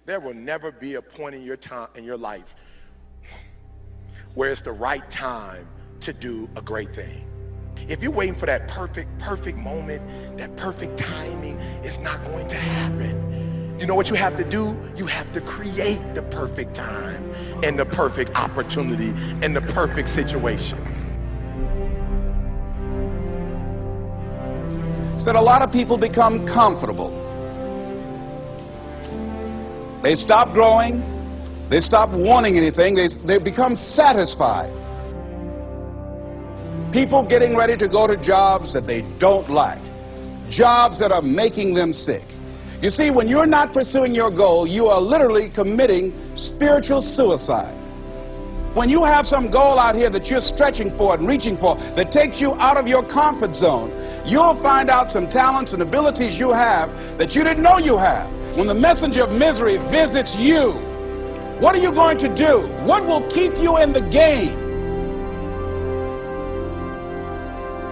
There will never be a point in your life where it's the right time to do a great thing. If you're waiting for that perfect moment, that perfect timing, it's not going to happen. You know what you have to do? You have to create the perfect time and the perfect opportunity and the perfect situation. That a lot of people become comfortable. They stop growing. They stop wanting anything. They become satisfied. People getting ready to go to jobs that they don't like. Jobs that are making them sick. You see, when you're not pursuing your goal, you are literally committing spiritual suicide. When you have some goal out here that you're stretching for and reaching for that takes you out of your comfort zone, you'll find out some talents and abilities you have that you didn't know you have. When the messenger of misery visits you, what are you going to do? What will keep you in the game?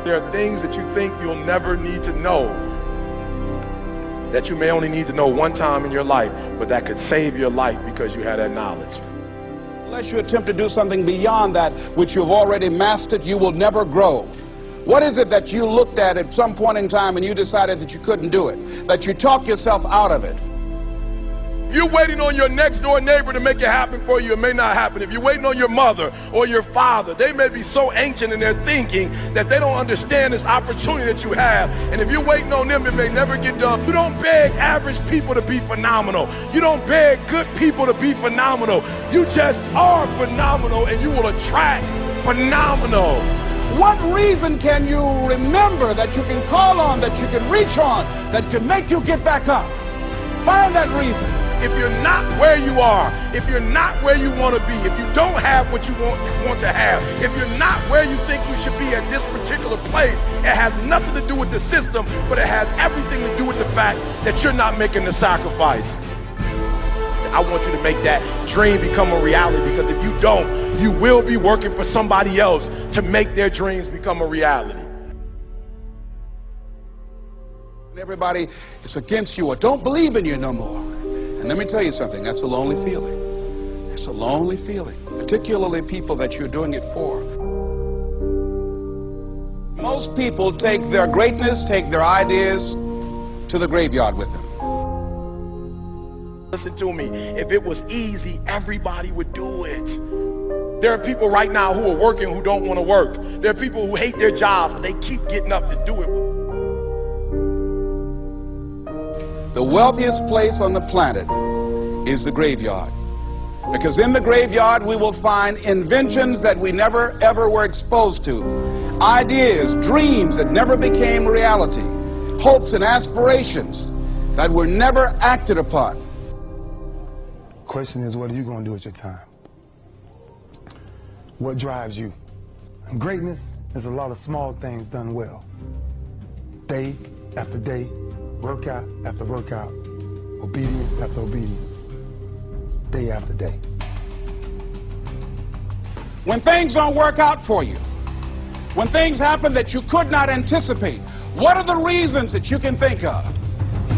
There are things that you think you'll never need to know, that you may only need to know one time in your life, but that could save your life because you had that knowledge. Unless you attempt to do something beyond that which you've already mastered, you will never grow. What is it that you looked at some point in time and you decided that you couldn't do it, that you talk yourself out of it? If you're waiting on your next door neighbor to make it happen for you, it may not happen. If you're waiting on your mother or your father, they may be so ancient in their thinking that they don't understand this opportunity that you have. And if you're waiting on them, it may never get done. You don't beg average people to be phenomenal. You don't beg good people to be phenomenal. You just are phenomenal, and you will attract phenomenal. What reason can you remember that you can call on, that you can reach on, that can make you get back up? Find that reason. If you're not where you are, if you're not where you want to be, if you don't have what you want to have, if you're not where you think you should be at this particular place, it has nothing to do with the system, but it has everything to do with the fact that you're not making the sacrifice. I want you to make that dream become a reality, because if you don't, you will be working for somebody else to make their dreams become a reality. Everybody is against you or don't believe in you no more. And let me tell you something, that's a lonely feeling. It's a lonely feeling, particularly people that you're doing it for. Most people take their greatness, take their ideas to the graveyard with them. Listen to me, if it was easy, everybody would do it. There are people right now who are working who don't want to work. There are people who hate their jobs, but they keep getting up to do it. The wealthiest place on the planet is the graveyard. Because in the graveyard we will find inventions that we never ever were exposed to. Ideas, dreams that never became reality. Hopes and aspirations that were never acted upon. Question is, what are you going to do with your time? What drives you? And greatness is a lot of small things done well. Day after day, workout after workout, obedience after obedience, day after day. When things don't work out for you, when things happen that you could not anticipate, what are the reasons that you can think of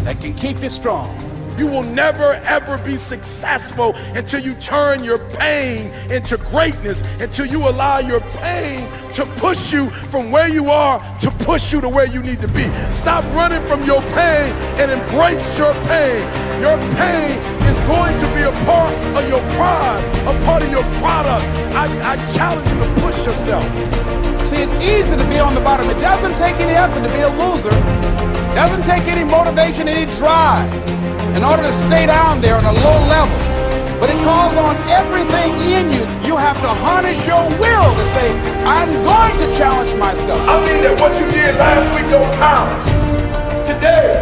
that can keep you strong? You will never ever be successful until you turn your pain into greatness, until you allow your pain to push you from where you are to push you to where you need to be. Stop running from your pain and embrace your pain. Your pain is going to be a part of your prize, a part of your product. I challenge you to push yourself. See, it's easy to be on the bottom. It doesn't take any effort to be a loser. It doesn't take any motivation, any drive in order to stay down there on a low level. But it calls on everything in you. You have to harness your will to say, I'm going to challenge myself. I mean that what you did last week don't count. Today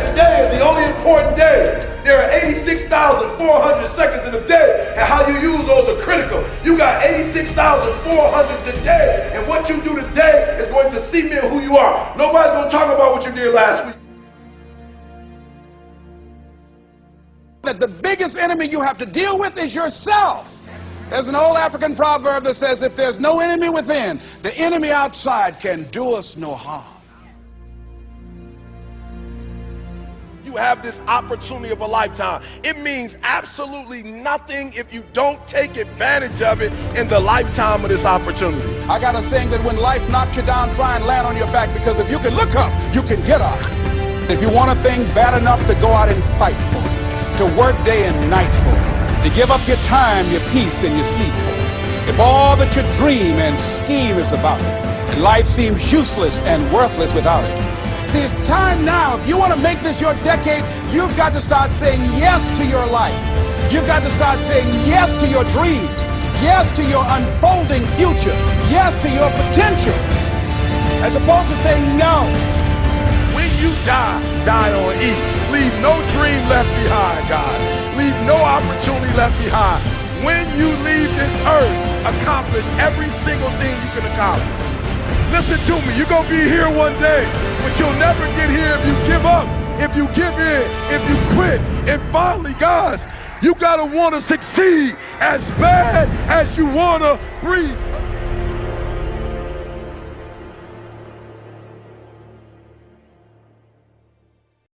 is the only important day. There are 86,400 seconds in a day, and how you use those are critical. You got 86,400 today, and what you do today is going to cement who you are. Nobody's going to talk about what you did last week. That the biggest enemy you have to deal with is yourself. There's an old African proverb that says, if there's no enemy within, the enemy outside can do us no harm. you have this opportunity of a lifetime. It means absolutely nothing if you don't take advantage of it in the lifetime of this opportunity. I got a saying that when life knocks you down, try and land on your back, because if you can look up, you can get up. If you want a thing bad enough to go out and fight for it, to work day and night for it, to give up your time, your peace, and your sleep for it, if all that you dream and scheme is about it, and life seems useless and worthless without it. See, it's time now. If you want to make this your decade, you've got to start saying yes to your life. You've got to start saying yes to your dreams, yes to your unfolding future, yes to your potential, as opposed to saying no. When you die, die on E. Leave no dream left behind, guys. Leave no opportunity left behind. When you leave this earth, accomplish every single thing you can accomplish. Listen to me, you're going to be here one day, but you'll never get here if you give up, if you give in, if you quit. And finally, guys, you got to want to succeed as bad as you want to breathe.